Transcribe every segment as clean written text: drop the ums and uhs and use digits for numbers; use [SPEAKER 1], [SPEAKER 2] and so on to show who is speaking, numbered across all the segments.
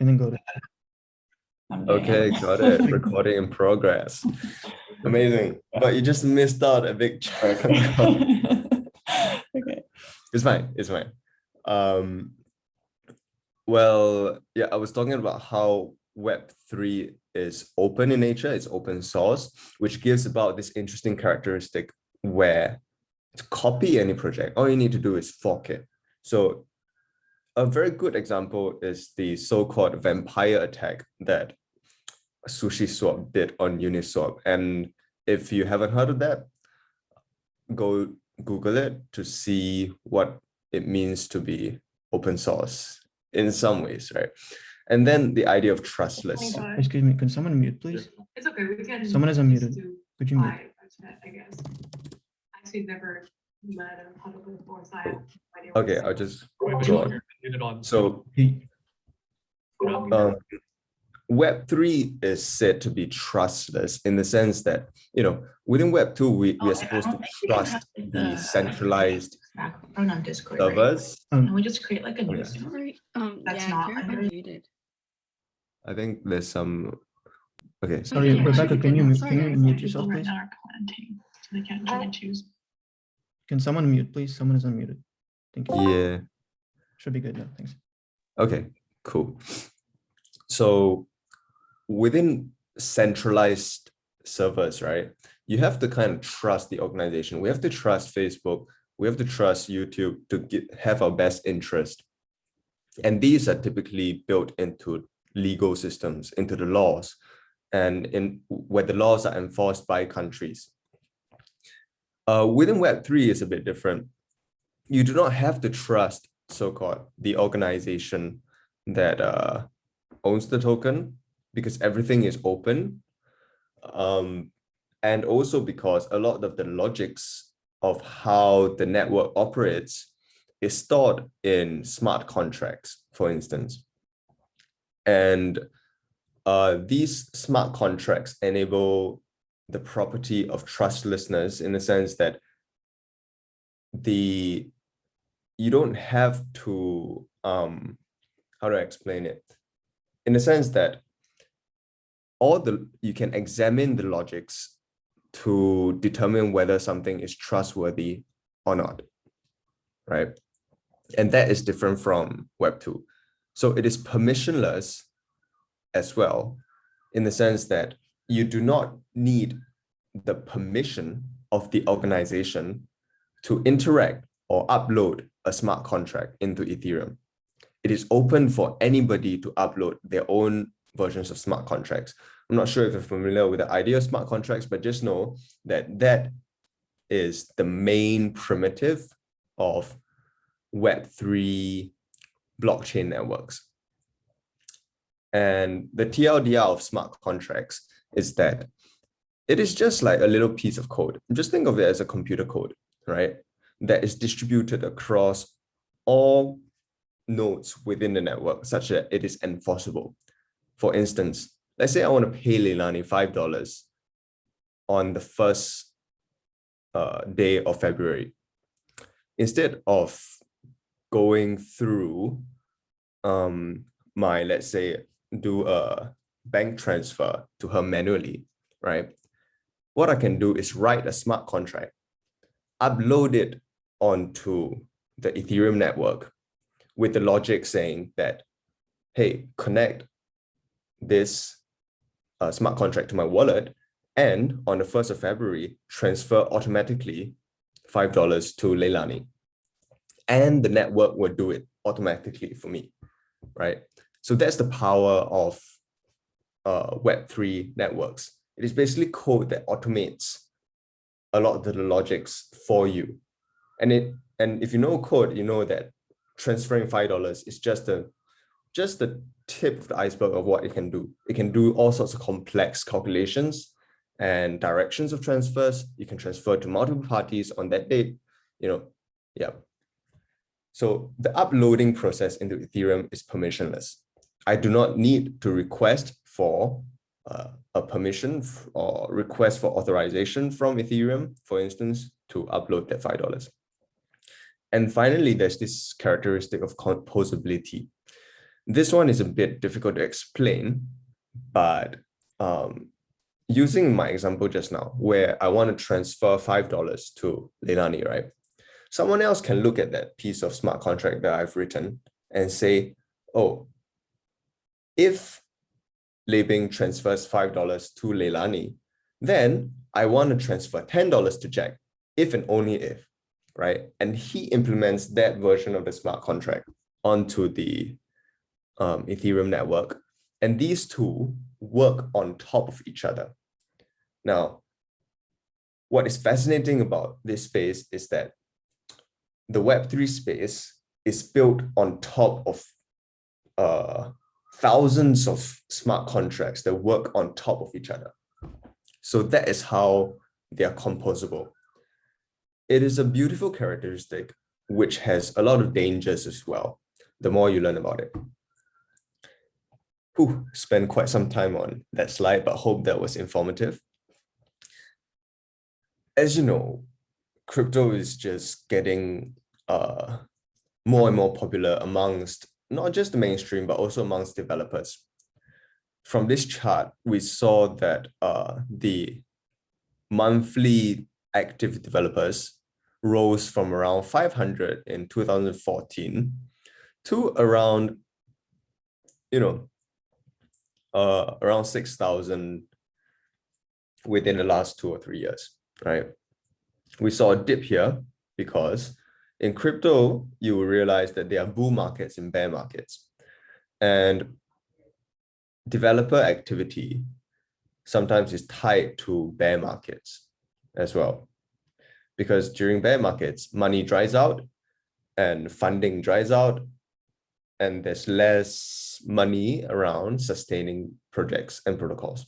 [SPEAKER 1] and then go to.
[SPEAKER 2] Okay, got it. Recording in progress. Amazing. But you just missed out a big chunk.
[SPEAKER 3] Okay.
[SPEAKER 2] It's fine. It's fine. Well, yeah, I was talking about how Web3 is open in nature, it's open source, which gives about this interesting characteristic where to copy any project, all you need to do is fork it. So a very good example is the so-called vampire attack that SushiSwap did on Uniswap. And if you haven't heard of that, go Google it to see what it means to be open source in some ways, right? And then the idea of trustless.
[SPEAKER 1] Excuse me, can someone mute, please?
[SPEAKER 4] It's okay, we can.
[SPEAKER 1] Someone is unmuted. Could you mute?
[SPEAKER 4] I guess. I actually never led a public before, so I have no idea.
[SPEAKER 2] Okay, I'll just go on. So Web3 is said to be trustless in the sense that, within Web2, we are supposed to trust the centralized
[SPEAKER 4] on Discord,
[SPEAKER 2] servers.
[SPEAKER 4] Right? Can we just create like a new
[SPEAKER 3] Sorry.
[SPEAKER 4] That's
[SPEAKER 3] yeah,
[SPEAKER 4] not
[SPEAKER 3] you're
[SPEAKER 4] under-
[SPEAKER 3] muted.
[SPEAKER 2] I think there's some. Okay.
[SPEAKER 1] Sorry, Rebecca, can you mute yourself, please?
[SPEAKER 4] Are commenting, so they can't join and choose.
[SPEAKER 1] Can someone mute, please? Someone is unmuted. Thank you.
[SPEAKER 2] Yeah.
[SPEAKER 1] Should be good now. Thanks.
[SPEAKER 2] Okay, cool. So within centralized servers, right, you have to kind of trust the organization. We have to trust Facebook. We have to trust YouTube to have our best interest. And these are typically built into legal systems, into the laws, and where the laws are enforced by countries. Within Web3 is a bit different. You do not have to trust so-called the organization that owns the token, because everything is open. And also because a lot of the logics of how the network operates is stored in smart contracts, for instance. And these smart contracts enable the property of trustlessness in the sense that you don't have to, how do I explain it? In the sense that you can examine the logics to determine whether something is trustworthy or not, right? And that is different from Web2. So it is permissionless as well, in the sense that you do not need the permission of the organization to interact or upload a smart contract into Ethereum. It is open for anybody to upload their own versions of smart contracts. I'm not sure if you're familiar with the idea of smart contracts, but just know that that is the main primitive of Web3 blockchain networks. And the TLDR of smart contracts is that it is just like a little piece of code. Just think of it as a computer code, right? That is distributed across all nodes within the network such that it is enforceable. For instance, let's say I want to pay Leilani $5 on the first day of February. Instead of going through let's say, do a bank transfer to her manually, right? What I can do is write a smart contract, upload it onto the Ethereum network with the logic saying that, hey, connect this smart contract to my wallet, and on the 1st of February, transfer automatically $5 to Leilani. And the network will do it automatically for me, right? So that's the power of Web3 networks. It is basically code that automates a lot of the logics for you. And if you know code, you know that transferring $5 is just the tip of the iceberg of what it can do. It can do all sorts of complex calculations and directions of transfers. You can transfer to multiple parties on that date, yeah. So the uploading process into Ethereum is permissionless. I do not need to request for a permission or request for authorization from Ethereum, for instance, to upload that $5. And finally, there's this characteristic of composability. This one is a bit difficult to explain, but using my example just now, where I want to transfer $5 to Leilani, right? Someone else can look at that piece of smart contract that I've written and say, oh, if Leibing transfers $5 to Leilani, then I want to transfer $10 to Jack, if and only if, right? And he implements that version of the smart contract onto the Ethereum network. And these two work on top of each other. Now, what is fascinating about this space is that the Web3 space is built on top of thousands of smart contracts that work on top of each other. So that is how they are composable. It is a beautiful characteristic, which has a lot of dangers as well, the more you learn about it. Spent quite some time on that slide, but hope that was informative. As you know, crypto is just getting more and more popular amongst not just the mainstream, but also amongst developers. From this chart, we saw that the monthly active developers rose from around 500 in 2014 to around, around 6,000 within the last 2 or 3 years, right? We saw a dip here because in crypto, you will realize that there are bull markets and bear markets. And developer activity sometimes is tied to bear markets as well. Because during bear markets, money dries out and funding dries out, and there's less money around sustaining projects and protocols.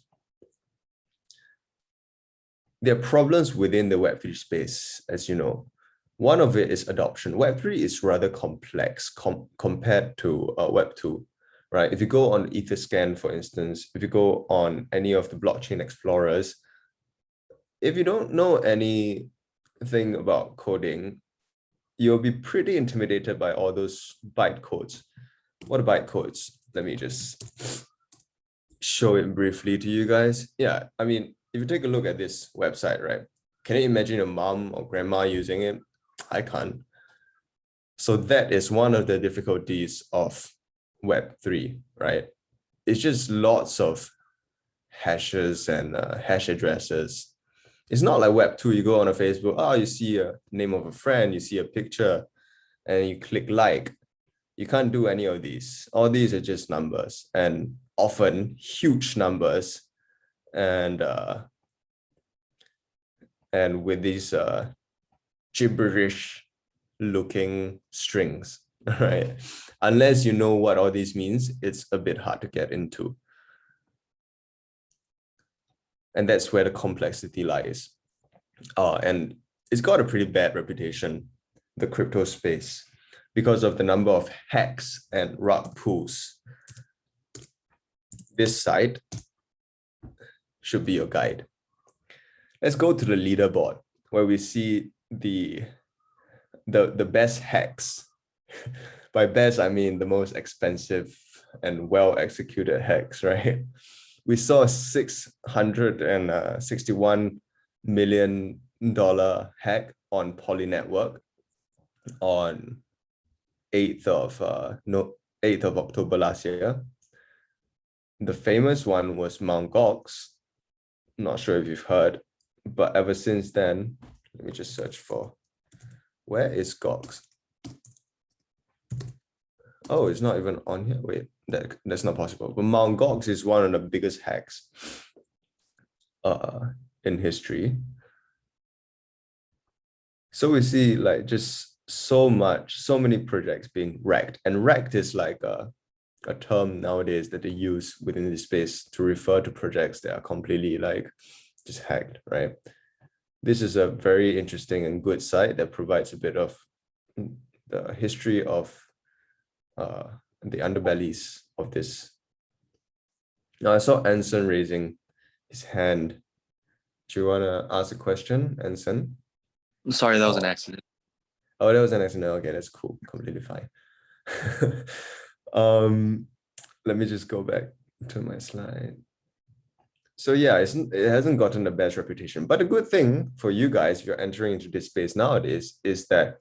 [SPEAKER 2] There are problems within the Web3 space, as you know. One of it is adoption. Web3 is rather complex compared to Web2, right? If you go on Etherscan, for instance, if you go on any of the blockchain explorers, if you don't know anything about coding, you'll be pretty intimidated by all those bytecodes. What are bytecodes? Let me just show it briefly to you guys. Yeah, I mean, if you take a look at this website, right? Can you imagine a mom or grandma using it? I can't. So that is one of the difficulties of Web3, right? It's just lots of hashes and hash addresses. It's not like Web2, you go on a Facebook, oh, you see a name of a friend, you see a picture, and you click like. You can't do any of these. All these are just numbers, and often huge numbers, and with these gibberish looking strings, right? Unless you know what all these means, it's a bit hard to get into. And that's where the complexity lies. And it's got a pretty bad reputation, the crypto space, because of the number of hacks and rug pulls. This site should be your guide. Let's go to the leaderboard, where we see the best hacks. By best, I mean the most expensive and well-executed hacks, right? We saw a $661 million hack on Poly Network on 8th of October last year. The famous one was Mt. Gox. Not sure if you've heard, but ever since then, let me just search for, where is Gox? Oh, it's not even on here. Wait, that's not possible. But Mt. Gox is one of the biggest hacks in history. So we see like just so many projects being wrecked, and wrecked is like a term nowadays that they use within this space to refer to projects that are completely like just hacked, right? This is a very interesting and good site that provides a bit of the history of the underbellies of this. Now I saw Anson raising his hand. Do you want to ask a question, Anson?
[SPEAKER 3] I'm sorry, that was an accident.
[SPEAKER 2] Oh, that was an accident. Okay, that's cool. Completely fine. Let me just go back to my slide. So yeah, it hasn't gotten the best reputation, but a good thing for you guys, if you're entering into this space nowadays, is that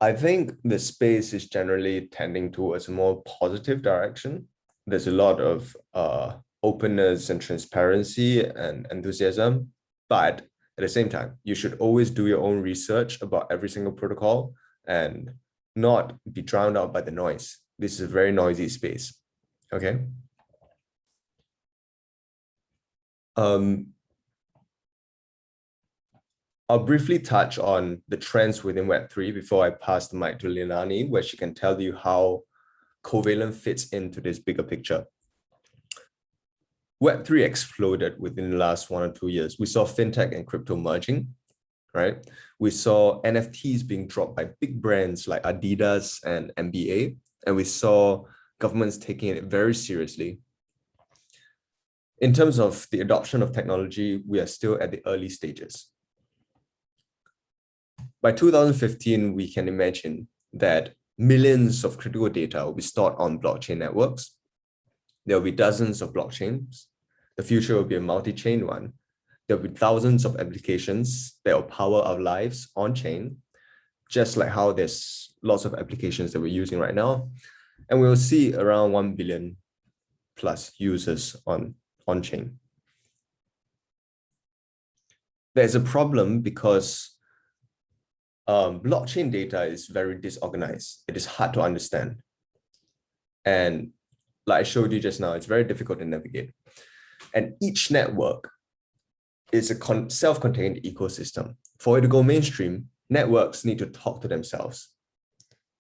[SPEAKER 2] I think the space is generally tending towards a more positive direction. There's a lot of openness and transparency and enthusiasm, but at the same time, you should always do your own research about every single protocol and not be drowned out by the noise. This is a very noisy space, okay? I'll briefly touch on the trends within Web3 before I pass the mic to Leilani, where she can tell you how Covalent fits into this bigger picture. Web3 exploded within the last 1 or 2 years. We saw fintech and crypto merging, right? We saw NFTs being dropped by big brands like Adidas and NBA, and we saw governments taking it very seriously. In terms of the adoption of technology, we are still at the early stages. By 2015, we can imagine that millions of critical data will be stored on blockchain networks. There will be dozens of blockchains. The future will be a multi-chain one. There will be thousands of applications that will power our lives on-chain, just like how there's lots of applications that we're using right now. And we will see around 1 billion plus users on-chain. There's a problem because blockchain data is very disorganized. It is hard to understand. And like I showed you just now, it's very difficult to navigate. And each network is a self-contained ecosystem. For it to go mainstream, networks need to talk to themselves,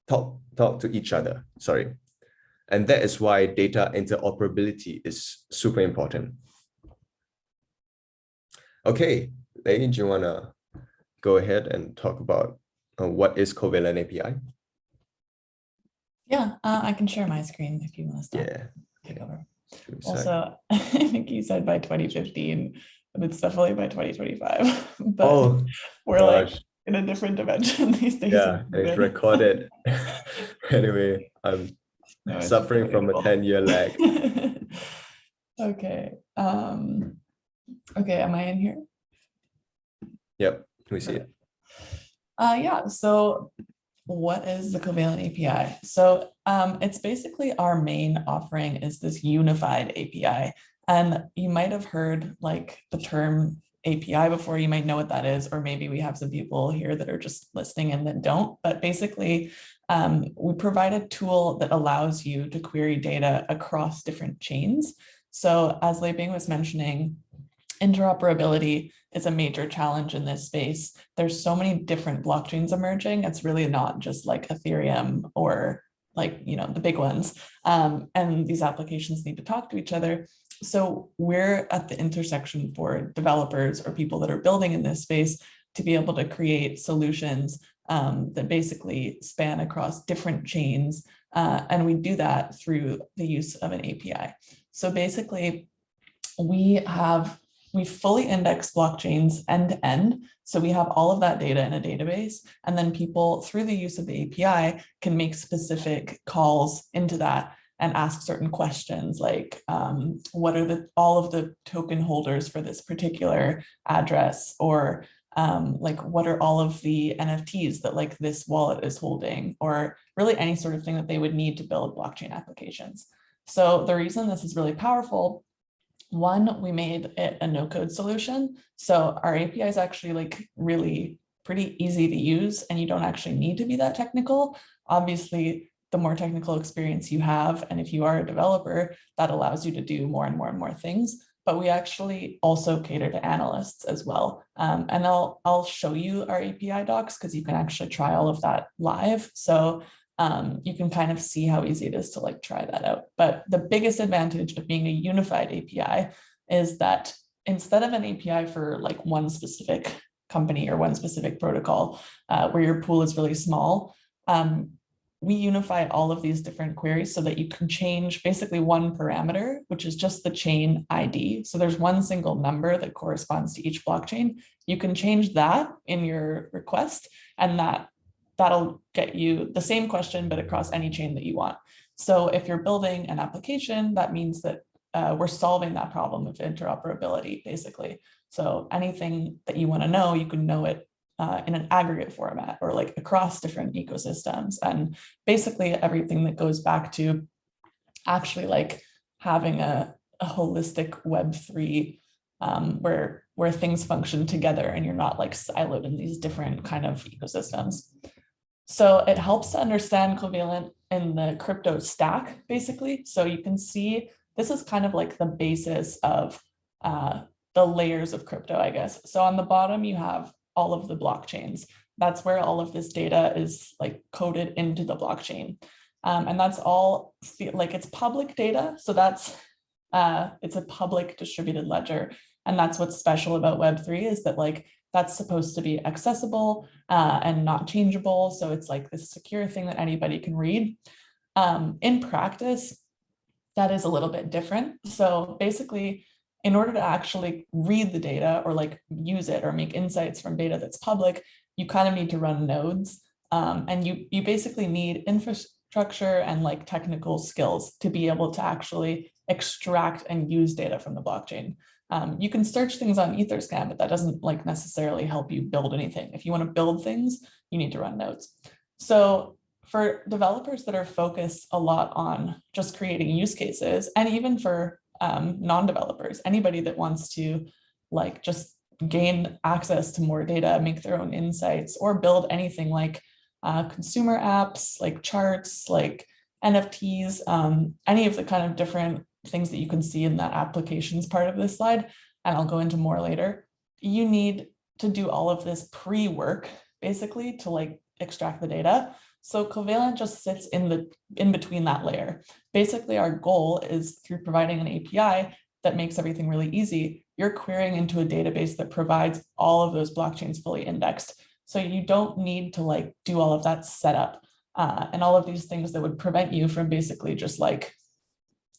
[SPEAKER 2] talk to each other, sorry. And that is why data interoperability is super important. Okay, Lei, do you want to go ahead and talk about what is Covalent API?
[SPEAKER 3] Yeah, I can share my screen if you want to stop.
[SPEAKER 2] Yeah.
[SPEAKER 3] Take over. Also, I think you said by 2015, but it's definitely by 2025. But we're
[SPEAKER 2] gosh.
[SPEAKER 3] like in a different dimension these days.
[SPEAKER 2] Yeah, it's recorded. Anyway, I'm suffering from a 10-year lag.
[SPEAKER 3] Okay. Okay, am I in here?
[SPEAKER 2] Yep, we see it.
[SPEAKER 3] Yeah, so what is the Covalent API? So it's basically our main offering is this unified API. And you might have heard like the term API before, you might know what that is, or maybe we have some people here that are just listening and that don't. But basically, we provide a tool that allows you to query data across different chains. So as Leibing was mentioning, interoperability is a major challenge in this space. There's so many different blockchains emerging. It's really not just like Ethereum or like, you know, the big ones. And these applications need to talk to each other. So we're at the intersection for developers or people that are building in this space to be able to create solutions that basically span across different chains. And we do that through the use of an API. So basically, we fully index blockchains end to end. So we have all of that data in a database, and then people through the use of the API can make specific calls into that and ask certain questions like what are all of the token holders for this particular address, or like what are all of the NFTs that like this wallet is holding, or really any sort of thing that they would need to build blockchain applications. So the reason this is really powerful, one, we made it a no-code solution. So our API is actually like really pretty easy to use, and you don't actually need to be that technical. Obviously, the more technical experience you have, and if you are a developer, that allows you to do more and more and more things. But we actually also cater to analysts as well. And I'll show you our API docs because you can actually try all of that live. So you can kind of see how easy it is to like try that out. But the biggest advantage of being a unified API is that instead of an API for like one specific company or one specific protocol where your pool is really small, we unify all of these different queries so that you can change basically one parameter, which is just the chain ID. So there's one single number that corresponds to each blockchain. You can change that in your request, and that'll get you the same question, but across any chain that you want. So if you're building an application, that means that we're solving that problem of interoperability, basically. So anything that you want to know, you can know it in an aggregate format or like across different ecosystems. And basically everything that goes back to actually like having a holistic Web3 where things function together and you're not like siloed in these different kind of ecosystems. So it helps to understand Covalent in the crypto stack, basically. So you can see this is kind of like the basis of the layers of crypto, I guess. So on the bottom, you have all of the blockchains. That's where all of this data is like coded into the blockchain. And that's all like it's public data. So that's it's a public distributed ledger. And that's what's special about Web3 is that like that's supposed to be accessible and not changeable. So it's like this secure thing that anybody can read. In practice, that is a little bit different. So basically, in order to actually read the data or like use it or make insights from data that's public, you kind of need to run nodes. And you basically need infrastructure and like technical skills to be able to actually extract and use data from the blockchain. You can search things on Etherscan, but that doesn't like necessarily help you build anything. If you want to build things, you need to run nodes. So for developers that are focused a lot on just creating use cases, and even for non-developers, anybody that wants to like just gain access to more data, make their own insights, or build anything like consumer apps, like charts, like NFTs, any of the kind of different things that you can see in that applications part of this slide, and I'll go into more later. You need to do all of this pre-work basically to like extract the data. So Covalent just sits in between that layer. Basically, our goal is through providing an API that makes everything really easy, you're querying into a database that provides all of those blockchains fully indexed. So you don't need to like do all of that setup and all of these things that would prevent you from basically just like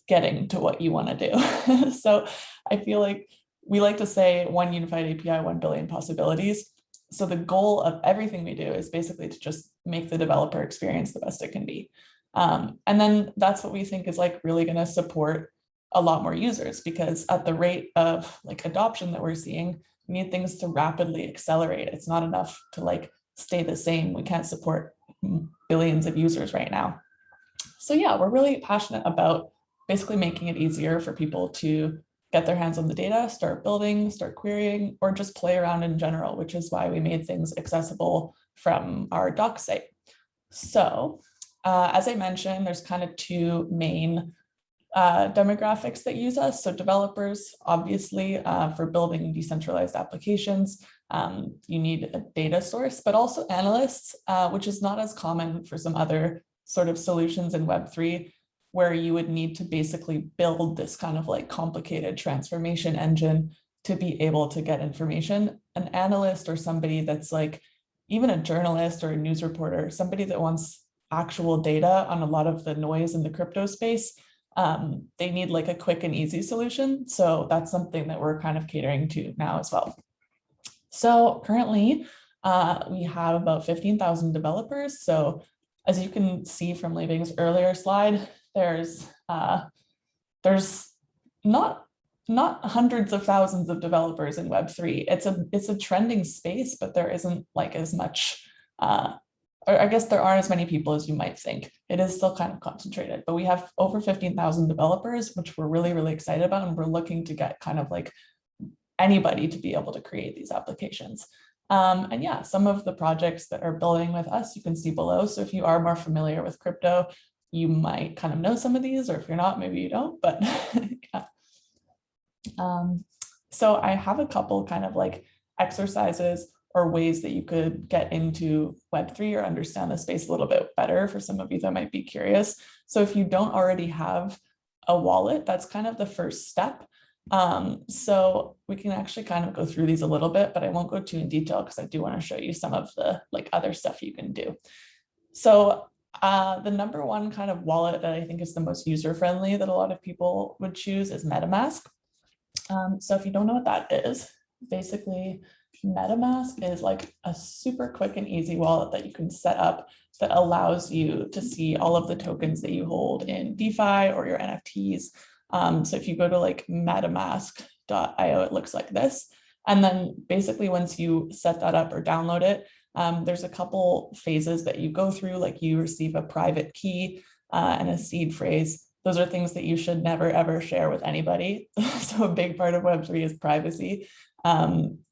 [SPEAKER 3] getting to what you want to do. So I feel like we like to say one unified API, 1 billion possibilities. So the goal of everything we do is basically to just make the developer experience the best it can be. And then that's what we think is like really going to support a lot more users, because at the rate of like adoption that we're seeing, we need things to rapidly accelerate. It's not enough to like stay the same. We can't support billions of users right now. So yeah, we're really passionate about basically making it easier for people to get their hands on the data, start building, start querying, or just play around in general, which is why we made things accessible from our docs site. So as I mentioned, there's kind of two main demographics that use us. So developers, obviously, for building decentralized applications, you need a data source, but also analysts, which is not as common for some other sort of solutions in Web3, where you would need to basically build this kind of like complicated transformation engine to be able to get information. An analyst or somebody that's like, even a journalist or a news reporter, somebody that wants actual data on a lot of the noise in the crypto space, they need like a quick and easy solution. So that's something that we're kind of catering to now as well. So currently we have about 15,000 developers. So as you can see from Leibing's earlier slide, there's not hundreds of thousands of developers in Web3. It's a trending space, but there isn't like as much, or I guess there aren't as many people as you might think. It is still kind of concentrated, but we have over 15,000 developers, which we're really, really excited about. And we're looking to get kind of like anybody to be able to create these applications. And yeah, some of the projects that are building with us, you can see below. So if you are more familiar with crypto, you might kind of know some of these, or if you're not, maybe you don't, but yeah. So I have a couple kind of like exercises or ways that you could get into Web3 or understand the space a little bit better for some of you that might be curious. So if you don't already have a wallet, that's kind of the first step. So we can actually kind of go through these a little bit, but I won't go too in detail because I do want to show you some of the like other stuff you can do. So the number one kind of wallet that I think is the most user-friendly that a lot of people would choose is Metamask. So if you don't know what that is, basically Metamask is like a super quick and easy wallet that you can set up that allows you to see all of the tokens that you hold in DeFi or your NFTs. So if you go to like metamask.io, it looks like this. And then basically once you set that up or download it, there's a couple phases that you go through, like you receive a private key and a seed phrase. Those are things that you should never, ever share with anybody. So a big part of Web3 is privacy.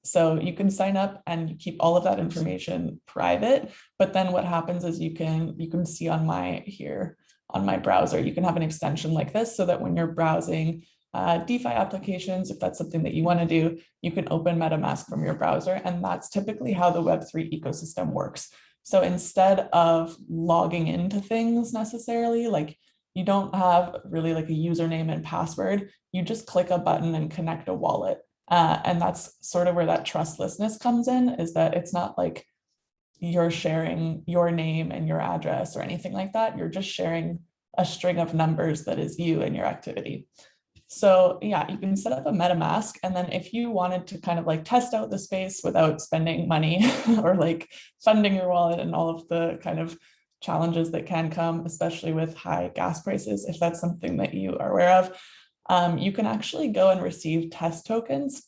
[SPEAKER 3] So you can sign up and keep all of that information private. But then what happens is you can see on my browser, you can have an extension like this so that when you're browsing DeFi applications, if that's something that you want to do, you can open MetaMask from your browser. And that's typically how the Web3 ecosystem works. So instead of logging into things necessarily, like you don't have really like a username and password, you just click a button and connect a wallet. And that's sort of where that trustlessness comes in, is that it's not like you're sharing your name and your address or anything like that. You're just sharing a string of numbers that is you and your activity. So yeah, you can set up a MetaMask. And then if you wanted to kind of like test out the space without spending money or like funding your wallet and all of the kind of challenges that can come, especially with high gas prices, if that's something that you are aware of, you can actually go and receive test tokens.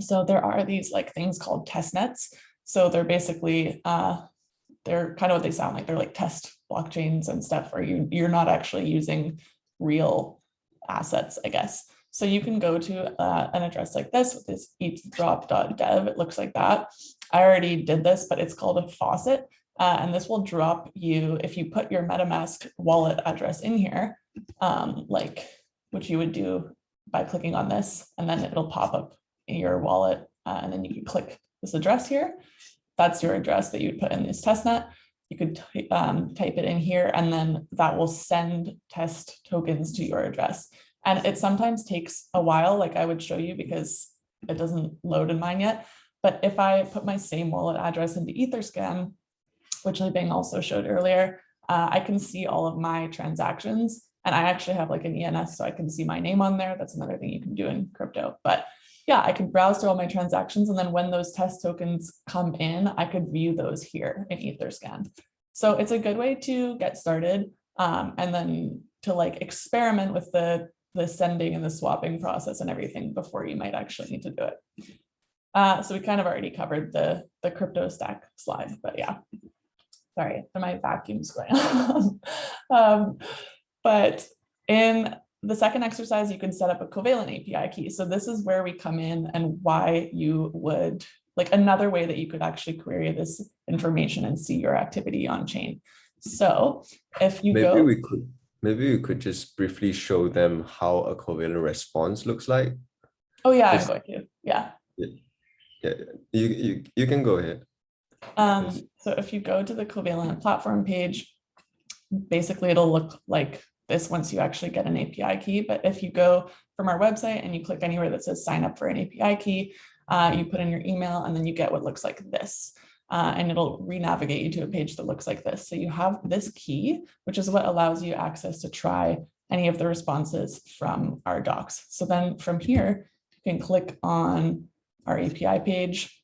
[SPEAKER 3] So there are these like things called test nets. So they're basically, they're kind of what they sound like. They're like test blockchains and stuff where you're not actually using real assets, I guess. So you can go to an address like this with this ethdrop.dev. It looks like that. I already did this, but it's called a faucet. And this will drop you, if you put your MetaMask wallet address in here, like which you would do by clicking on this, and then it'll pop up in your wallet. And then you can click this address here. That's your address that you'd put in this testnet. You could type it in here, and then that will send test tokens to your address. And it sometimes takes a while, like I would show you because it doesn't load in mine yet. But if I put my same wallet address into Etherscan, which Bing also showed earlier, I can see all of my transactions. And I actually have like an ENS, so I can see my name on there. That's another thing you can do in crypto. But yeah, I could browse through all my transactions, and then when those test tokens come in, I could view those here in Etherscan. So it's a good way to get started, and then to like experiment with the sending and the swapping process and everything before you might actually need to do it. So we kind of already covered the crypto stack slide, but yeah, sorry, my vacuum's going on. But in the second exercise, you can set up a Covalent API key. So this is where we come in and why you would, like another way that you could actually query this information and see your activity on chain. So if you
[SPEAKER 2] maybe we could just briefly show them how a Covalent response looks like.
[SPEAKER 3] Oh yeah, I'm going to, yeah.
[SPEAKER 2] Yeah, you can go ahead.
[SPEAKER 3] So if you go to the Covalent platform page, basically it'll look like this once you actually get an API key. But if you go from our website and you click anywhere that says sign up for an API key, you put in your email and then you get what looks like this. And it'll re-navigate you to a page that looks like this. So you have this key, which is what allows you access to try any of the responses from our docs. So then from here, you can click on our API page.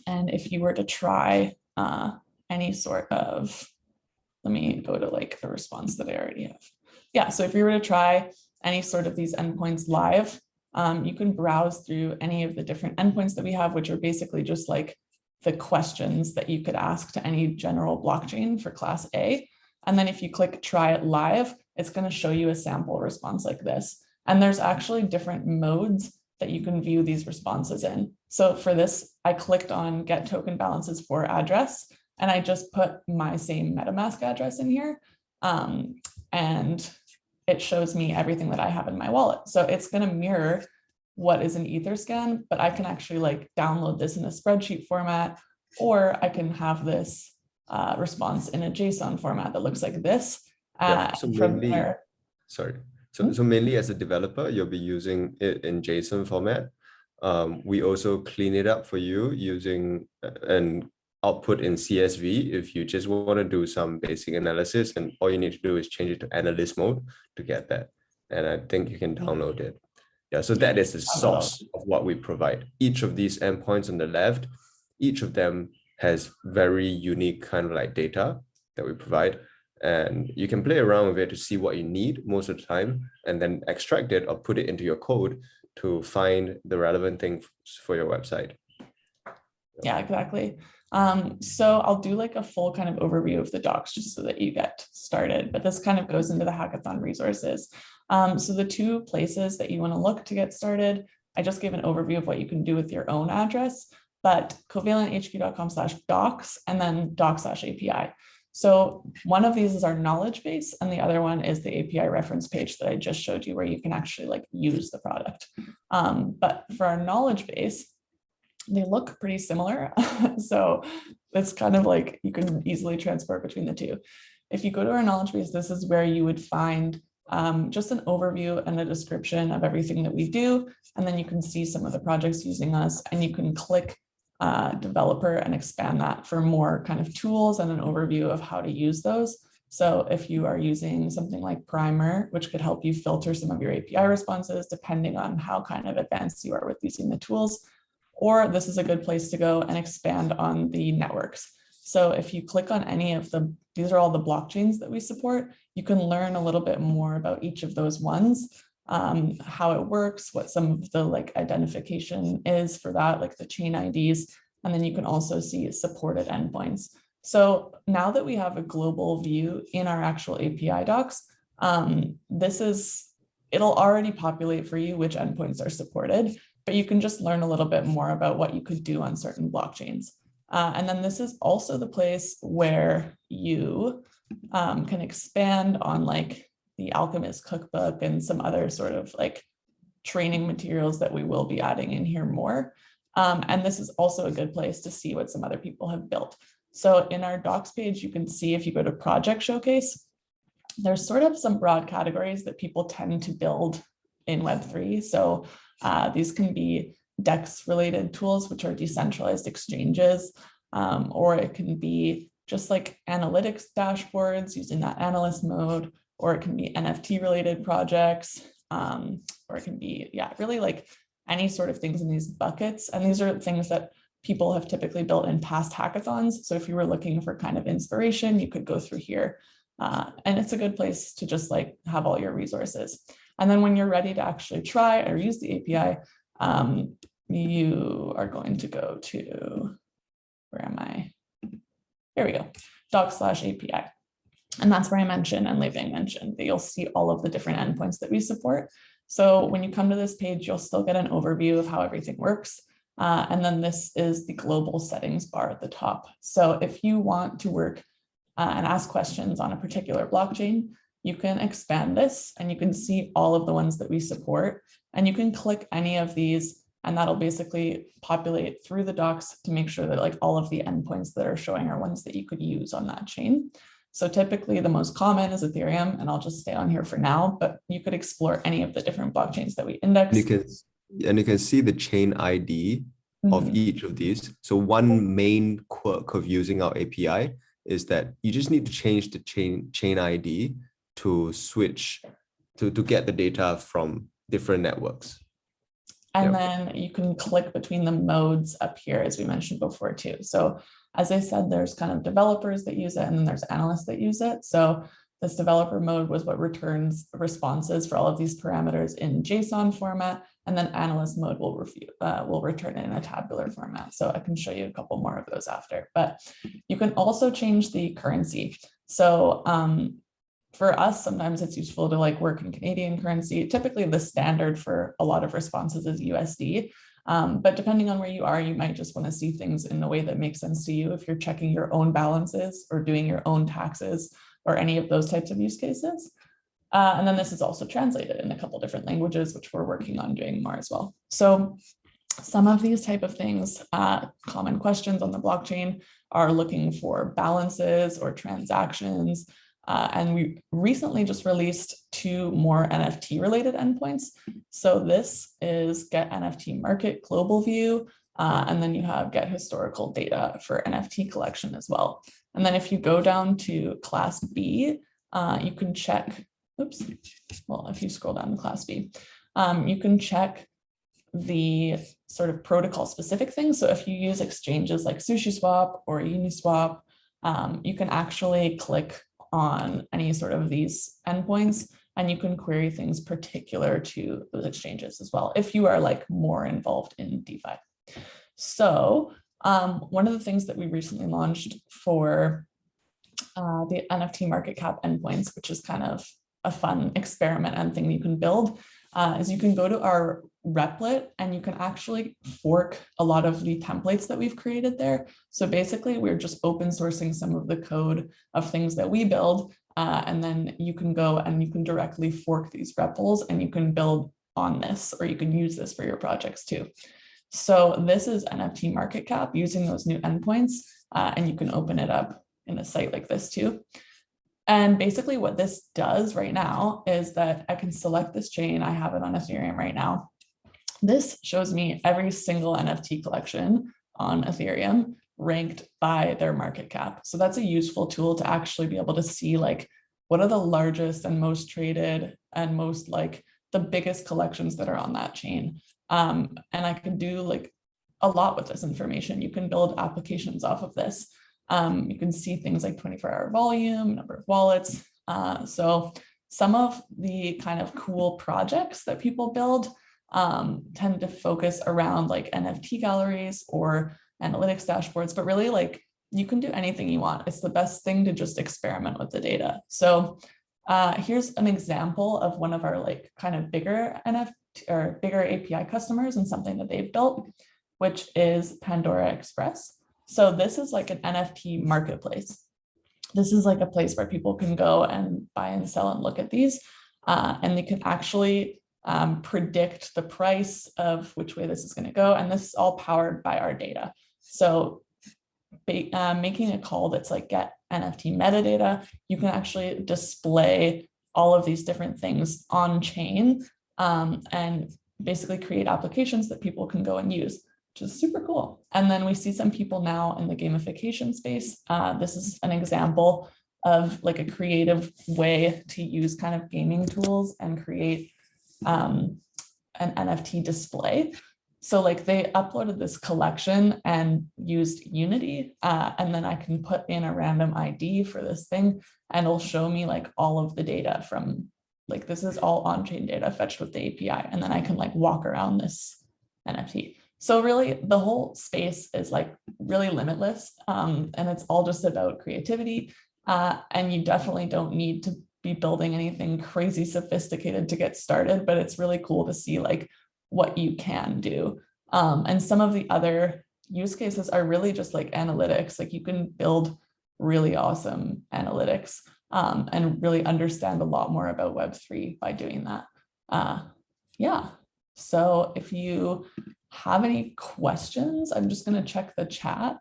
[SPEAKER 3] And if you were to try any sort of, let me go to like the response that I already have. Yeah, so if you were to try any sort of these endpoints live, you can browse through any of the different endpoints that we have, which are basically just like the questions that you could ask to any general blockchain for class A. And then if you click try it live, it's going to show you a sample response like this. And there's actually different modes that you can view these responses in. So for this, I clicked on get token balances for address, and I just put my same MetaMask address in here. And it shows me everything that I have in my wallet. So it's going to mirror what is in Etherscan, but I can actually like download this in a spreadsheet format, or I can have this response in a JSON format that looks like this.
[SPEAKER 2] So mainly as a developer, you'll be using it in JSON format. We also clean it up for you using an output in CSV if you just want to do some basic analysis, and all you need to do is change it to analyst mode to get that. And I think you can download it. Yeah, so that is the source of what we provide. Each of these endpoints on the left, each of them has very unique kind of like data that we provide. And you can play around with it to see what you need most of the time, and then extract it or put it into your code to find the relevant thing for your website.
[SPEAKER 3] Yeah, exactly. So I'll do like a full kind of overview of the docs just so that you get started, but this kind of goes into the hackathon resources. So the two places that you want to look to get started, I just gave an overview of what you can do with your own address, but covalenthq.com/docs and then docs/API. So one of these is our knowledge base and the other one is the API reference page that I just showed you where you can actually like use the product. But for our knowledge base, they look pretty similar. So it's kind of like you can easily transport between the two. If you go to our knowledge base, this is where you would find just an overview and a description of everything that we do. And then you can see some of the projects using us and you can click developer and expand that for more kind of tools and an overview of how to use those. So if you are using something like Primer, which could help you filter some of your API responses, depending on how kind of advanced you are with using the tools, or this is a good place to go and expand on the networks. So if you click on any of the, these are all the blockchains that we support, you can learn a little bit more about each of those ones, how it works, what some of the like identification is for that, like the chain IDs, and then you can also see supported endpoints. So now that we have a global view in our actual API docs, it'll already populate for you which endpoints are supported, but you can just learn a little bit more about what you could do on certain blockchains. And then this is also the place where you can expand on like the Alchemist cookbook and some other sort of like training materials that we will be adding in here more. And this is also a good place to see what some other people have built. So in our docs page, you can see if you go to project showcase, there's sort of some broad categories that people tend to build in Web3. So these can be DEX related tools, which are decentralized exchanges, or it can be just like analytics dashboards using that analyst mode, or it can be NFT related projects, or it can be, yeah, really like any sort of things in these buckets. And these are things that people have typically built in past hackathons. So if you were looking for kind of inspiration, you could go through here. And it's a good place to just like have all your resources. And then when you're ready to actually try or use the API, you are going to go to, where am I? Here we go, docs/API. And that's where I mentioned, and Leiving mentioned, that you'll see all of the different endpoints that we support. So when you come to this page, you'll still get an overview of how everything works. And then this is the global settings bar at the top. So if you want to work and ask questions on a particular blockchain, you can expand this and you can see all of the ones that we support. And you can click any of these and that'll basically populate through the docs to make sure that like all of the endpoints that are showing are ones that you could use on that chain. So typically the most common is Ethereum, and I'll just stay on here for now, but you could explore any of the different blockchains that we index.
[SPEAKER 2] And you can see the chain ID of each of these. So one main quirk of using our API is that you just need to change the chain ID to switch to get the data from different networks.
[SPEAKER 3] And then you can click between the modes up here, as we mentioned before too. So as I said, there's kind of developers that use it and then there's analysts that use it. So this developer mode was what returns responses for all of these parameters in JSON format. And then analyst mode will return it in a tabular format. So I can show you a couple more of those after, but you can also change the currency. So for us, sometimes it's useful to like work in Canadian currency. Typically the standard for a lot of responses is USD. But depending on where you are, you might just want to see things in a way that makes sense to you if you're checking your own balances or doing your own taxes or any of those types of use cases. And then this is also translated in a couple different languages, which we're working on doing more as well. So some of these type of things, common questions on the blockchain are looking for balances or transactions. And we recently just released 2 more NFT related endpoints. So this is Get NFT Market Global View, and then you have Get Historical Data for NFT collection as well. And then if you go down to Class B, you can check, oops, well, if you scroll down to Class B, You can check the sort of protocol specific things. So if you use exchanges like SushiSwap or Uniswap, you can actually click on any sort of these endpoints and you can query things particular to those exchanges as well, if you are like more involved in DeFi. So one of the things that we recently launched for the NFT market cap endpoints, which is kind of a fun experiment and thing you can build, is you can go to our Replit and you can actually fork a lot of the templates that we've created there. So basically we're just open sourcing some of the code of things that we build, and then you can go and you can directly fork these repls and you can build on this, or you can use this for your projects too. So this is NFT market cap using those new endpoints, and you can open it up in a site like this too. And basically what this does right now is that I can select this chain. I have it on Ethereum right now. This shows me every single NFT collection on Ethereum ranked by their market cap. So that's a useful tool to actually be able to see like what are the largest and most traded and most like the biggest collections that are on that chain. And I can do like a lot with this information. You can build applications off of this. You can see things like 24-hour volume, number of wallets. So some of the kind of cool projects that people build tend to focus around like NFT galleries or analytics dashboards, but really like you can do anything you want. It's the best thing to just experiment with the data. So here's an example of one of our like kind of bigger NFT or bigger API customers and something that they've built, which is Pandora Express. So this is like an NFT marketplace. This is like a place where people can go and buy and sell and look at these, and they can actually predict the price of which way this is going to go. And this is all powered by our data. So making a call that's like get NFT metadata, you can actually display all of these different things on chain, and basically create applications that people can go and use, which is super cool. And then we see some people now in the gamification space. This is an example of like a creative way to use kind of gaming tools and create an NFT display. So like they uploaded this collection and used Unity, and then I can put in a random ID for this thing and it'll show me like all of the data from like, this is all on-chain data fetched with the API. And then I can like walk around this NFT. So really the whole space is like really limitless, and it's all just about creativity. And you definitely don't need to be building anything crazy sophisticated to get started, but it's really cool to see like what you can do. And some of the other use cases are really just like analytics. Like you can build really awesome analytics, and really understand a lot more about Web3 by doing that. Yeah, so if you have any questions, I'm just going to check the chat.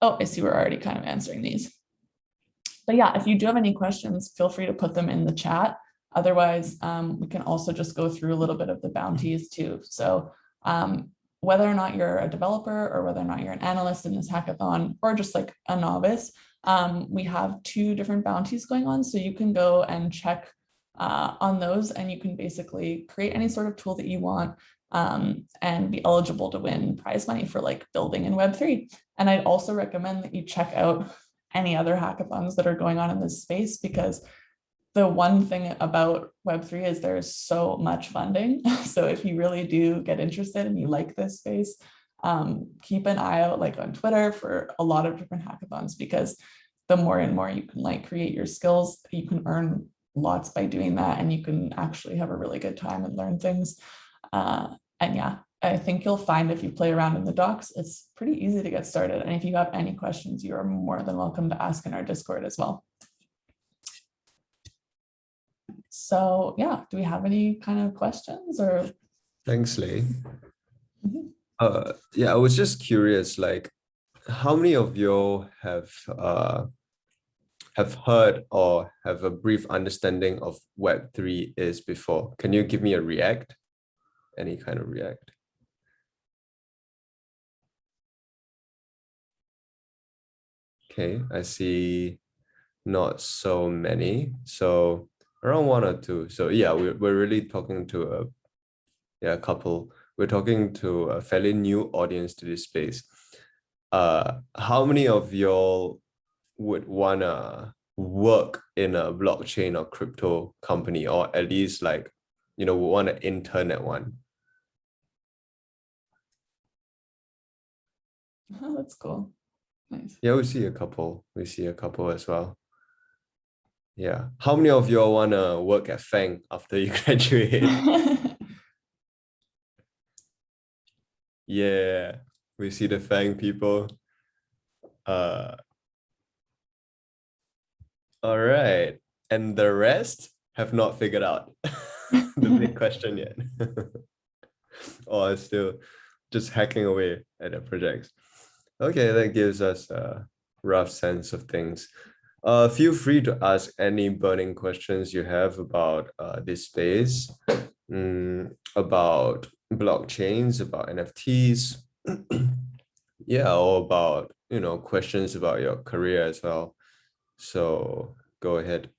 [SPEAKER 3] Oh, I see we're already kind of answering these. But yeah, if you do have any questions, feel free to put them in the chat. Otherwise, we can also just go through a little bit of the bounties too. So whether or not you're a developer or whether or not you're an analyst in this hackathon or just like a novice, we have 2 different bounties going on. So you can go and check on those and you can basically create any sort of tool that you want, and be eligible to win prize money for like building in Web3. And I'd also recommend that you check out any other hackathons that are going on in this space, because the one thing about Web3 is there's so much funding. So if you really do get interested and you like this space, keep an eye out like on Twitter for a lot of different hackathons, because the more and more you can like create your skills, you can earn lots by doing that, and you can actually have a really good time and learn things. And yeah, I think you'll find if you play around in the docs, it's pretty easy to get started. And if you have any questions, you are more than welcome to ask in our Discord as well. So yeah, do we have any kind of questions or?
[SPEAKER 2] Thanks, Lei.
[SPEAKER 3] Mhm.
[SPEAKER 2] Yeah, I was just curious, like, how many of you have heard or have a brief understanding of Web3 is before? Can you give me a react? Any kind of react? Okay, I see not so many. So Around one or two. So yeah, we're really talking to a couple. We're talking to a fairly new audience to this space. How many of y'all would wanna work in a blockchain or crypto company, or at least like, would want to intern at one?
[SPEAKER 3] Oh, that's cool. Nice.
[SPEAKER 2] Yeah, we see a couple. We see a couple as well. Yeah. How many of y'all wanna work at Fang after you graduate? Yeah, we see the Fang people. All right. And the rest have not figured out the big question yet. Or are still just hacking away at their projects. Okay, that gives us a rough sense of things. Feel free to ask any burning questions you have about this space, about blockchains, about NFTs, yeah, or about, questions about your career as well. So go ahead.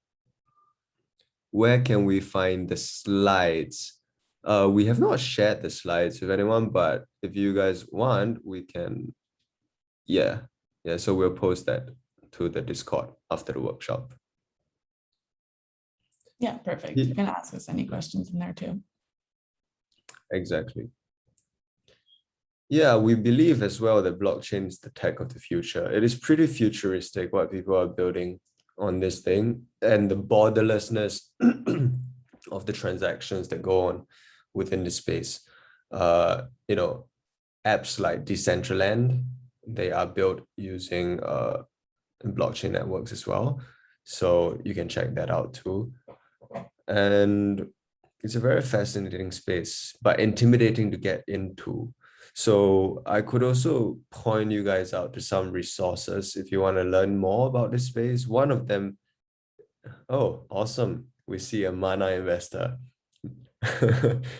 [SPEAKER 2] Where can we find the slides? We have not shared the slides with anyone, but if you guys want, we can, yeah, so we'll post that to the Discord after the workshop.
[SPEAKER 3] Yeah, perfect. You can ask us any questions in there too.
[SPEAKER 2] Exactly. Yeah, we believe as well that blockchain is the tech of the future. It is pretty futuristic what people are building on this thing, and the borderlessness of the transactions that go on within the space. Apps like Decentraland, they are built using blockchain networks as well. So you can check that out too. And it's a very fascinating space, but intimidating to get into. So I could also point you guys out to some resources if you want to learn more about this space. One of them, oh, awesome. We see a Mana investor.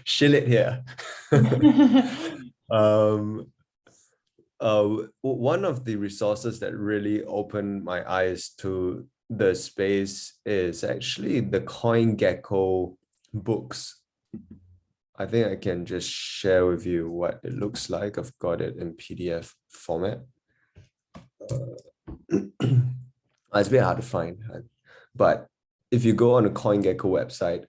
[SPEAKER 2] Shill it here. One of the resources that really opened my eyes to the space is actually the CoinGecko books. I think I can just share with you what it looks like. I've got it in PDF format. It's a bit hard to find, but if you go on the CoinGecko website,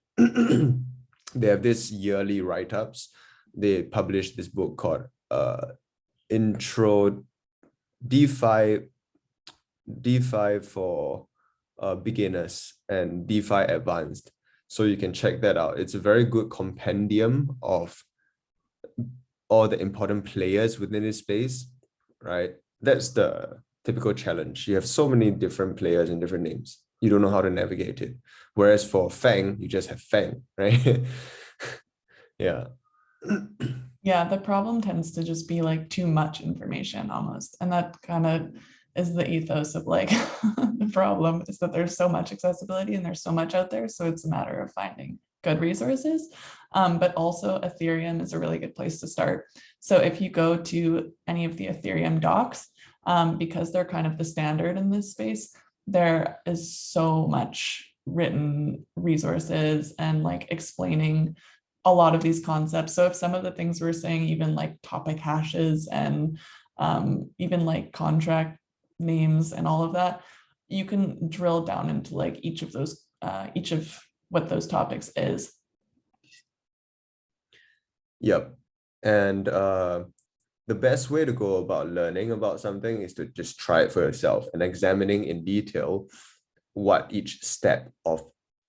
[SPEAKER 2] they have this yearly write-ups. They published this book called Intro DeFi for beginners and DeFi advanced. So you can check that out. It's a very good compendium of all the important players within this space, right? That's the typical challenge. You have so many different players and different names. You don't know how to navigate it. Whereas for Fang, you just have Fang, right? Yeah.
[SPEAKER 3] Yeah, the problem tends to just be like too much information almost. And that kind of is the ethos of like the problem is that there's so much accessibility and there's so much out there. So it's a matter of finding good resources. But also Ethereum is a really good place to start. So if you go to any of the Ethereum docs, because they're kind of the standard in this space, there is so much written resources and like explaining a lot of these concepts. So if some of the things we're saying, even like topic hashes and even like contract names and all of that, you can drill down into like each of those, each of what those topics is.
[SPEAKER 2] Yep. And the best way to go about learning about something is to just try it for yourself and examining in detail what each step of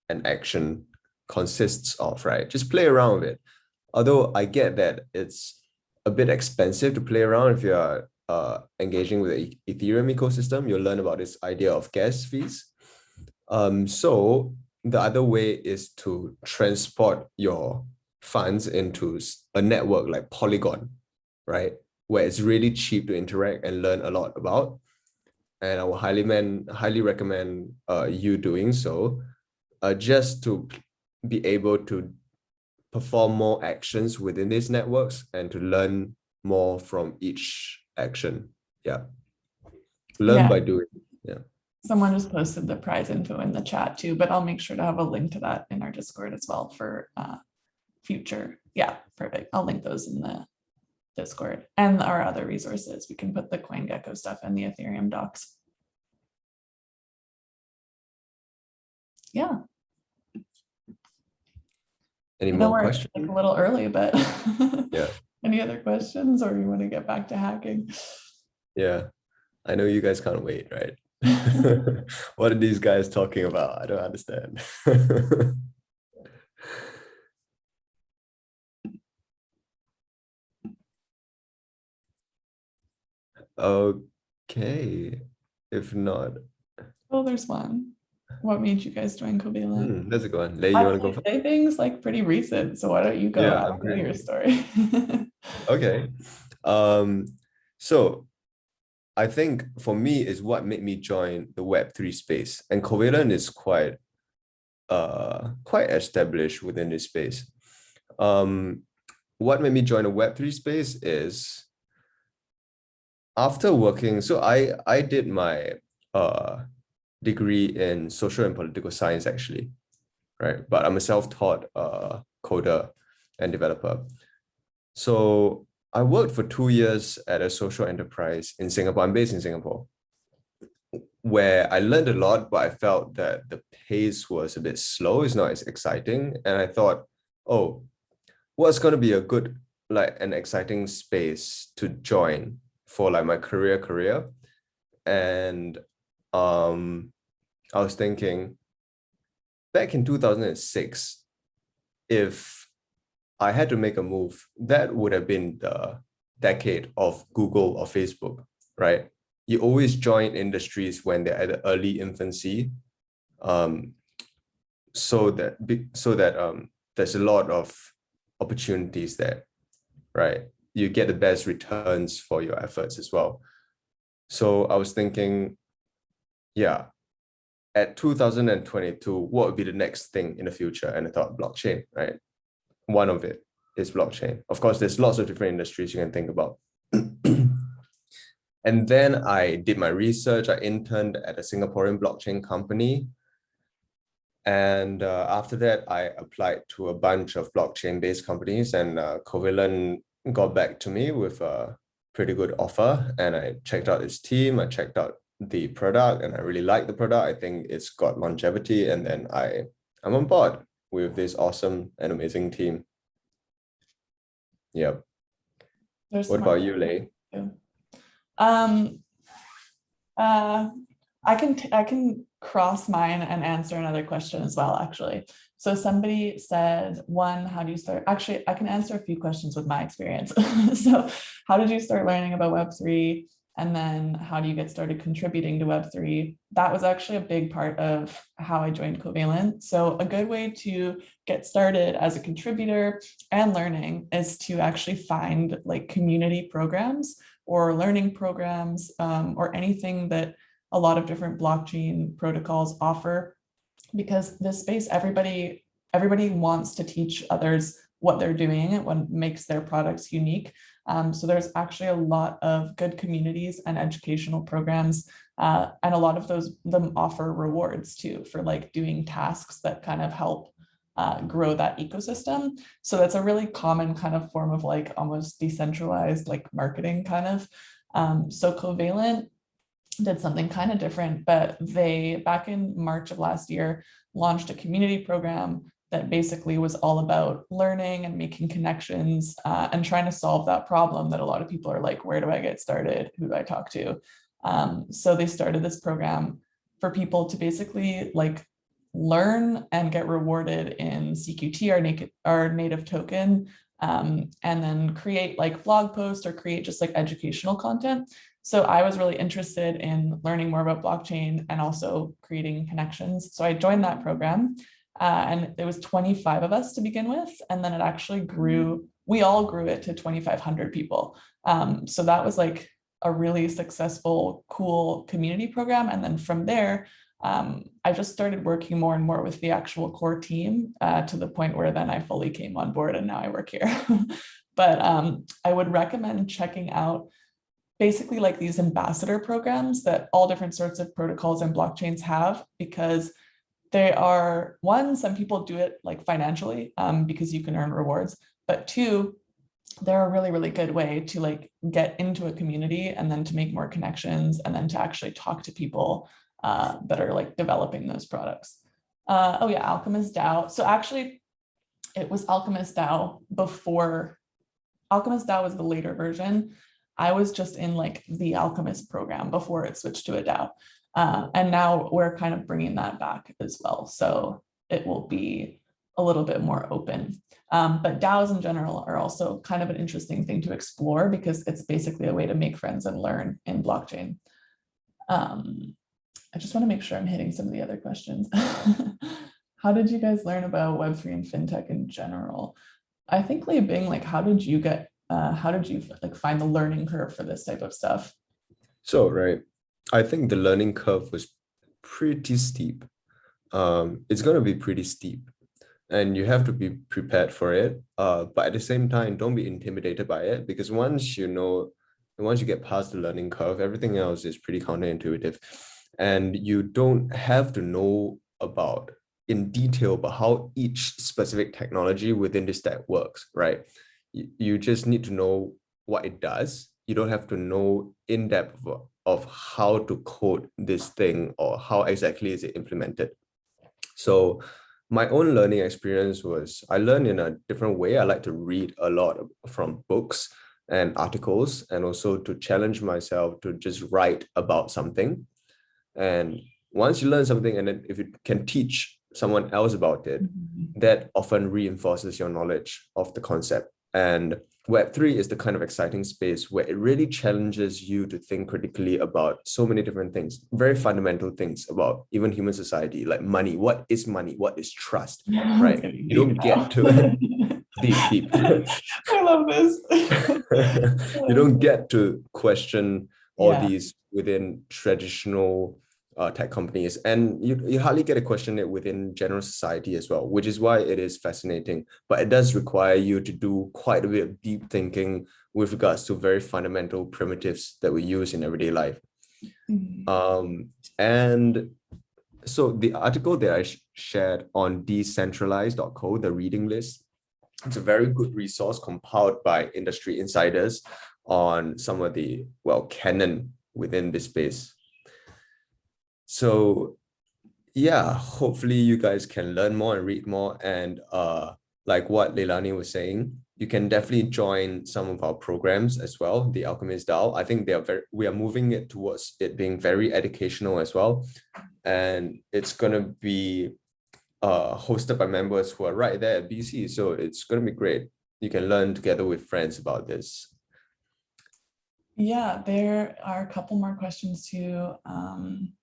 [SPEAKER 2] an action consists of, right? Just play around with it. Although I get that it's a bit expensive to play around if you're engaging with the Ethereum ecosystem, you'll learn about this idea of gas fees. So the other way is to transport your funds into a network like Polygon, right? Where it's really cheap to interact and learn a lot about. And I would highly recommend you doing so, just to be able to perform more actions within these networks and to learn more from each action. Yeah. Learn by doing. Yeah.
[SPEAKER 3] Someone just posted the prize info in the chat too, but I'll make sure to have a link to that in our Discord as well for future. Yeah, perfect. I'll link those in the Discord and our other resources. We can put the CoinGecko stuff in the Ethereum docs. Yeah.
[SPEAKER 2] Any
[SPEAKER 3] I know
[SPEAKER 2] more
[SPEAKER 3] we're
[SPEAKER 2] questions?
[SPEAKER 3] like a little early, but
[SPEAKER 2] Yeah.
[SPEAKER 3] Any other questions, or you want to get back to hacking?
[SPEAKER 2] Yeah. I know you guys can't wait, right? What are these guys talking about? I don't understand. Okay. If not,
[SPEAKER 3] Oh, there's one. What made you guys join Covalent?
[SPEAKER 2] that's a good one. Lei, you want to go first?
[SPEAKER 3] Say things like pretty recent, so why don't you go?
[SPEAKER 2] Yeah,
[SPEAKER 3] I
[SPEAKER 2] I'm
[SPEAKER 3] don't know
[SPEAKER 2] pretty
[SPEAKER 3] your story.
[SPEAKER 2] Okay. So I think for me is what made me join the Web3 space, and Covalent is quite established within this space. What made me join the Web3 space is after working, so I did my degree in social and political science actually, right? But I'm a self-taught coder and developer. So I worked for 2 years at a social enterprise in Singapore. I'm based in Singapore, where I learned a lot, but I felt that the pace was a bit slow. It's not as exciting. And I thought, oh, what's going to be a good, like an exciting space to join for like my career. And I was thinking back in 2006, if I had to make a move, that would have been the decade of Google or Facebook, right? You always join industries when they're at the early infancy, so that there's a lot of opportunities there, right? You get the best returns for your efforts as well. So I was thinking, yeah, at 2022, what would be the next thing in the future? And I thought blockchain, right? One of it is blockchain. Of course, there's lots of different industries you can think about. And then I did my research. I interned at a Singaporean blockchain company. And after that, I applied to a bunch of blockchain-based companies, and Covalent got back to me with a pretty good offer. And I checked out its team, I checked out the product, and I really like the product. I think it's got longevity, and then I'm on board with this awesome and amazing team. Yep. What about you, Lei?
[SPEAKER 3] I can cross mine and answer another question as well, actually. So somebody said, one, how do you start? Actually, I can answer a few questions with my experience. So how did you start learning about Web3? And then how do you get started contributing to Web3? That was actually a big part of how I joined Covalent. So a good way to get started as a contributor and learning is to actually find like community programs or learning programs or anything that a lot of different blockchain protocols offer, because this space, everybody wants to teach others what they're doing and what makes their products unique. So there's actually a lot of good communities and educational programs, and a lot of them offer rewards too for like doing tasks that kind of help grow that ecosystem. So that's a really common kind of form of like almost decentralized like marketing kind of. So Covalent did something kind of different, but they, back in March of last year, launched a community program that basically was all about learning and making connections and trying to solve that problem that a lot of people are like, where do I get started? Who do I talk to? So they started this program for people to basically like learn and get rewarded in CQT, our native token, and then create like blog posts or create just like educational content. So I was really interested in learning more about blockchain and also creating connections. So I joined that program and there was 25 of us to begin with. And then it actually grew, we all grew it to 2,500 people. So that was like a really successful, cool community program. And then from there, I just started working more and more with the actual core team to the point where then I fully came on board and now I work here. But I would recommend checking out basically like these ambassador programs that all different sorts of protocols and blockchains have, because they are, one, some people do it like financially because you can earn rewards, but two, they're a really, really good way to like get into a community and then to make more connections and then to actually talk to people that are like developing those products. Oh yeah, Alchemist DAO. So actually it was Alchemist DAO before. Alchemist DAO was the later version. I was just in like the Alchemist program before it switched to a DAO. And now we're kind of bringing that back as well. So it will be a little bit more open. But DAOs in general are also kind of an interesting thing to explore because it's basically a way to make friends and learn in blockchain. I just want to make sure I'm hitting some of the other questions. How did you guys learn about Web3 and FinTech in general? I think Lei Bing, like, how did you like find the learning curve for this type of stuff?
[SPEAKER 2] So, right, I think the learning curve was pretty steep. It's going to be pretty steep and you have to be prepared for it. But at the same time, don't be intimidated by it, because once you get past the learning curve, everything else is pretty counterintuitive. And you don't have to know about in detail about how each specific technology within the stack works, right? You just need to know what it does. You don't have to know in depth of how to code this thing or how exactly is it implemented. So my own learning experience was, I learned in a different way. I like to read a lot from books and articles, and also to challenge myself to just write about something. And once you learn something, and then if you can teach someone else about it, that often reinforces your knowledge of the concept. And Web3 is the kind of exciting space where it really challenges you to think critically about so many different things, very fundamental things about even human society, like money. What is money? What is trust? Right? You don't get to deep.
[SPEAKER 3] I love this.
[SPEAKER 2] You don't get to question all these within traditional tech companies, and you hardly get to question it within general society as well, which is why it is fascinating. But it does require you to do quite a bit of deep thinking with regards to very fundamental primitives that we use in everyday life. And so the article that I shared on decentralized.co, the reading list, it's a very good resource compiled by industry insiders on some of the, well, canon within this space. So yeah, hopefully you guys can learn more and read more. And like what Leilani was saying, you can definitely join some of our programs as well, the Alchemist DAO. I think we are moving it towards it being very educational as well. And it's going to be hosted by members who are right there at BC. So it's going to be great. You can learn together with friends about this.
[SPEAKER 3] Yeah, there are a couple more questions too.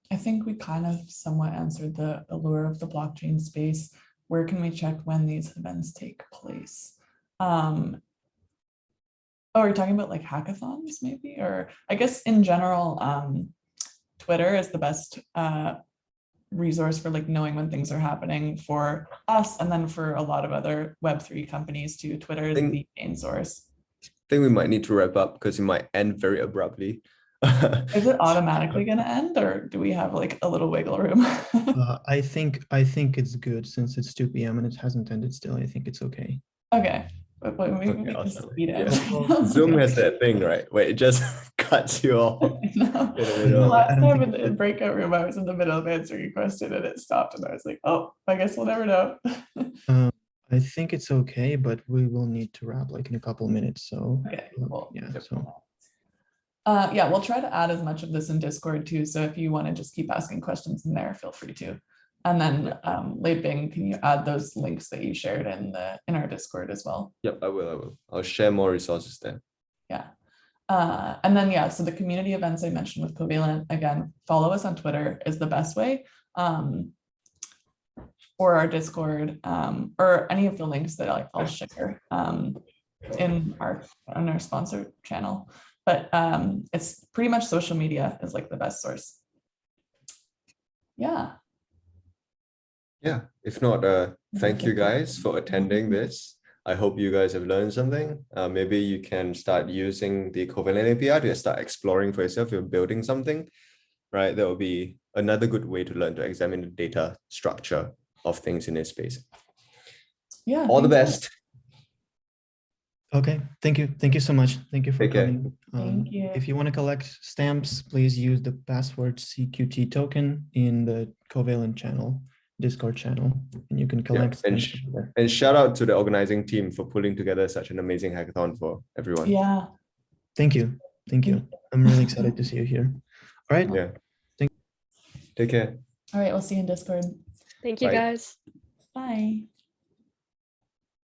[SPEAKER 3] I think we kind of somewhat answered the allure of the blockchain space. Where can we check when these events take place? Oh, are you talking about like hackathons maybe? Or I guess in general, Twitter is the best resource for like knowing when things are happening for us, and then for a lot of other Web3 companies too. Twitter is the main source.
[SPEAKER 2] I think we might need to wrap up because it might end very abruptly.
[SPEAKER 3] Is it automatically going to end, or do we have like a little wiggle room?
[SPEAKER 1] I think it's good since it's 2 p.m. and it hasn't ended still. I think it's okay.
[SPEAKER 3] Okay. But we
[SPEAKER 2] Okay,
[SPEAKER 3] can
[SPEAKER 2] awesome.
[SPEAKER 3] speed it.
[SPEAKER 2] Zoom has that thing, right, where it just cuts you off.
[SPEAKER 3] The last time in the breakout room, I was in the middle of answering a question and it stopped, and I was like, oh, I guess we'll never know.
[SPEAKER 1] I think it's okay, but we will need to wrap like in a couple minutes. So
[SPEAKER 3] okay, cool.
[SPEAKER 1] Yeah. So
[SPEAKER 3] yeah, we'll try to add as much of this in Discord too. So if you want to just keep asking questions in there, feel free to. And then Lei Bing, can you add those links that you shared in our Discord as well?
[SPEAKER 2] Yep, I will. I'll share more resources there.
[SPEAKER 3] Yeah. And then, yeah, so the community events I mentioned with Covalent, again, follow us on Twitter is the best way. Or our Discord, or any of the links that I'll share in our sponsor channel. But it's pretty much social media is like the best source. Yeah.
[SPEAKER 2] Yeah, if not, thank you guys for attending this. I hope you guys have learned something. Maybe you can start using the Covalent API to start exploring for yourself. You're building something, right? That will be another good way to learn to examine the data structure of things in this space.
[SPEAKER 3] Yeah.
[SPEAKER 2] All the
[SPEAKER 3] thanks
[SPEAKER 2] best.
[SPEAKER 1] Okay, thank you. Thank you so much. Thank you for
[SPEAKER 2] Take care.
[SPEAKER 1] coming.
[SPEAKER 3] Thank you.
[SPEAKER 1] If you want to collect stamps, please use the password CQT token in the Covalent channel, Discord channel, and you can collect stamps over there.
[SPEAKER 2] And shout out to the organizing team for pulling together such an amazing hackathon for everyone.
[SPEAKER 3] Yeah.
[SPEAKER 1] Thank you. Thank you. I'm really excited to see you here. All right.
[SPEAKER 2] Yeah. Take care.
[SPEAKER 3] All right. We'll see you in Discord.
[SPEAKER 5] Thank you,
[SPEAKER 2] Bye.
[SPEAKER 5] guys.
[SPEAKER 3] Bye.